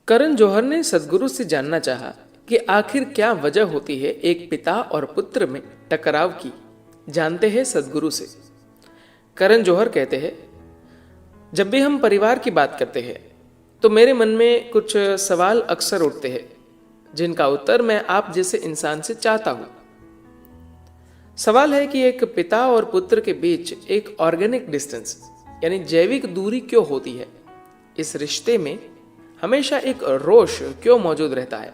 करण जौहर ने सदगुरु से जानना चाहा कि आखिर क्या वजह होती है एक पिता और पुत्र में टकराव की। जानते हैं सदगुरु से। करण जौहर कहते हैं, जब भी हम परिवार की बात करते हैं तो मेरे मन में कुछ सवाल अक्सर उठते हैं जिनका उत्तर मैं आप जैसे इंसान से चाहता हूं। सवाल है कि एक पिता और पुत्र के बीच एक ऑर्गेनिक डिस्टेंस यानी जैविक दूरी क्यों होती है। इस रिश्ते में हमेशा एक रोष क्यों मौजूद रहता है।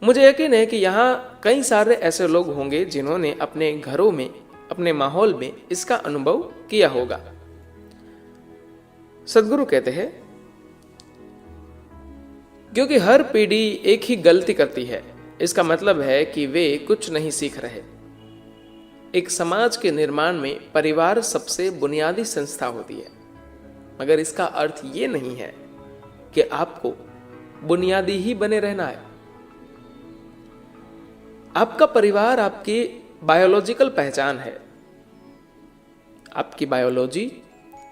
मुझे यकीन है कि यहाँ कई सारे ऐसे लोग होंगे जिन्होंने अपने घरों में, अपने माहौल में इसका अनुभव किया होगा। सदगुरु कहते हैं, क्योंकि हर पीढ़ी एक ही गलती करती है, इसका मतलब है कि वे कुछ नहीं सीख रहे। एक समाज के निर्माण में परिवार सबसे बुनियादी संस्था होती है, मगर इसका अर्थ ये नहीं है कि आपको बुनियादी ही बने रहना है। आपका परिवार आपकी बायोलॉजिकल पहचान है। आपकी बायोलॉजी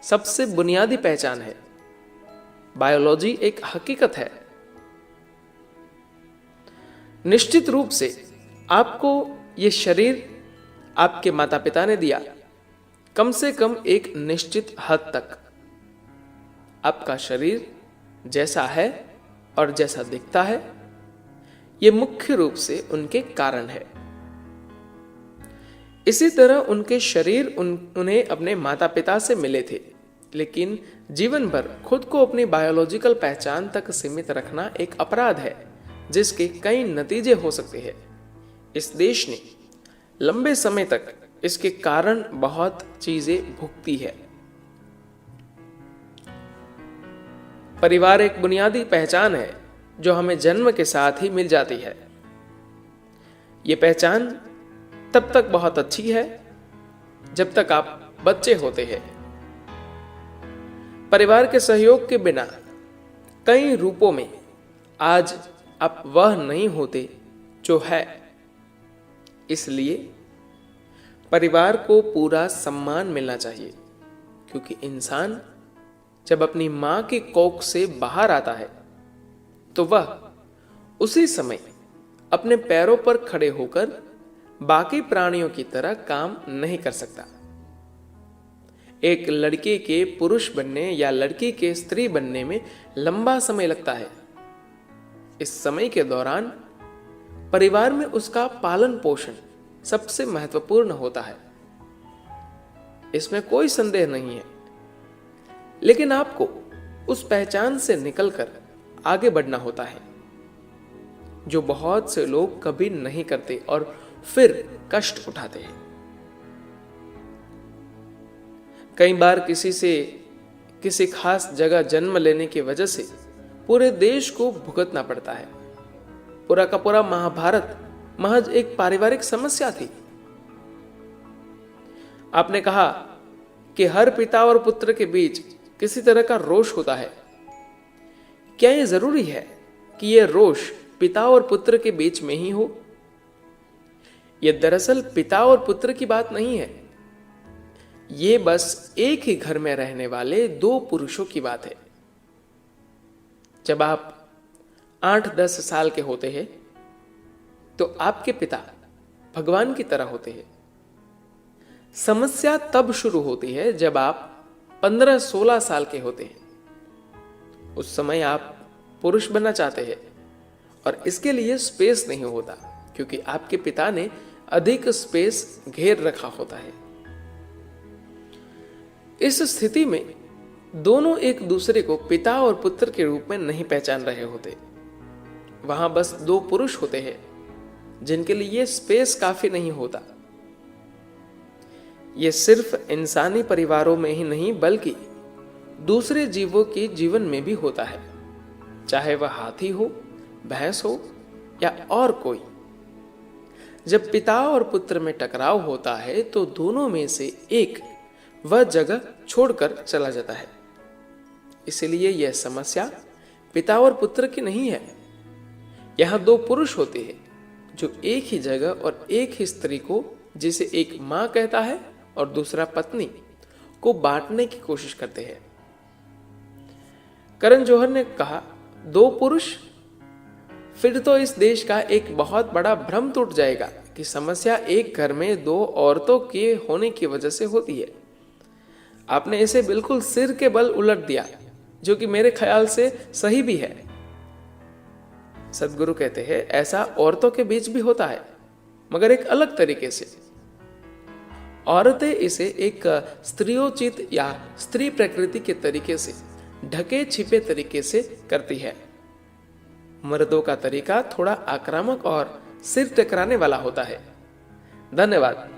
सबसे बुनियादी पहचान है। बायोलॉजी एक हकीकत है। निश्चित रूप से आपको यह शरीर आपके माता पिता ने दिया, कम से कम एक निश्चित हद तक। आपका शरीर जैसा है और जैसा दिखता है, यह मुख्य रूप से उनके कारण है। इसी तरह उनके शरीर उन्हें अपने माता पिता से मिले थे, लेकिन जीवन भर खुद को अपनी बायोलॉजिकल पहचान तक सीमित रखना एक अपराध है जिसके कई नतीजे हो सकते हैं। इस देश ने लंबे समय तक इसके कारण बहुत चीजें भुगती है। परिवार एक बुनियादी पहचान है जो हमें जन्म के साथ ही मिल जाती है। यह पहचान तब तक बहुत अच्छी है जब तक आप बच्चे होते हैं। परिवार के सहयोग के बिना कई रूपों में आज आप वह नहीं होते जो है। इसलिए परिवार को पूरा सम्मान मिलना चाहिए, क्योंकि इंसान जब अपनी मां की कोख से बाहर आता है तो वह उसी समय अपने पैरों पर खड़े होकर बाकी प्राणियों की तरह काम नहीं कर सकता। एक लड़के के पुरुष बनने या लड़की के स्त्री बनने में लंबा समय लगता है। इस समय के दौरान परिवार में उसका पालन पोषण सबसे महत्वपूर्ण होता है, इसमें कोई संदेह नहीं है। लेकिन आपको उस पहचान से निकलकर आगे बढ़ना होता है, जो बहुत से लोग कभी नहीं करते और फिर कष्ट उठाते हैं। कई बार किसी खास जगह जन्म लेने की वजह से पूरे देश को भुगतना पड़ता है। पूरा का पूरा महाभारत महज एक पारिवारिक समस्या थी। आपने कहा कि हर पिता और पुत्र के बीच किसी तरह का रोष होता है। क्या यह जरूरी है कि यह रोष पिता और पुत्र के बीच में ही हो? यह दरअसल पिता और पुत्र की बात नहीं है। यह बस एक ही घर में रहने वाले दो पुरुषों की बात है। जब आप 8-10 साल के होते हैं तो आपके पिता भगवान की तरह होते हैं। समस्या तब शुरू होती है जब आप 15-16 साल के होते हैं। उस समय आप पुरुष बनना चाहते हैं और इसके लिए स्पेस नहीं होता, क्योंकि आपके पिता ने अधिक स्पेस घेर रखा होता है। इस स्थिति में दोनों एक दूसरे को पिता और पुत्र के रूप में नहीं पहचान रहे होते। वहां बस दो पुरुष होते हैं जिनके लिए स्पेस काफी नहीं होता। यह सिर्फ इंसानी परिवारों में ही नहीं बल्कि दूसरे जीवों के जीवन में भी होता है, चाहे वह हाथी हो, भैंस हो या और कोई। जब पिता और पुत्र में टकराव होता है तो दोनों में से एक वह जगह छोड़कर चला जाता है। इसलिए यह समस्या पिता और पुत्र की नहीं है। यहां दो पुरुष होते हैं जो एक ही जगह और एक ही स्त्री को, जिसे एक मां कहता है और दूसरा पत्नी, को बांटने की कोशिश करते हैं। करण जौहर ने कहा, दो पुरुष, फिर तो इस देश का एक बहुत बड़ा भ्रम टूट जाएगा कि समस्या एक घर में दो औरतों के होने की वजह से होती है। आपने इसे बिल्कुल सिर के बल उलट दिया, जो कि मेरे ख्याल से सही भी है। सदगुरु कहते हैं ऐसा औरतों के बीच भी होता है, मगर एक अलग तरीके से। औरतें इसे एक स्त्रियोचित या स्त्री प्रकृति के तरीके से, ढके छिपे तरीके से करती है। मर्दों का तरीका थोड़ा आक्रामक और सिर टकराने वाला होता है। धन्यवाद।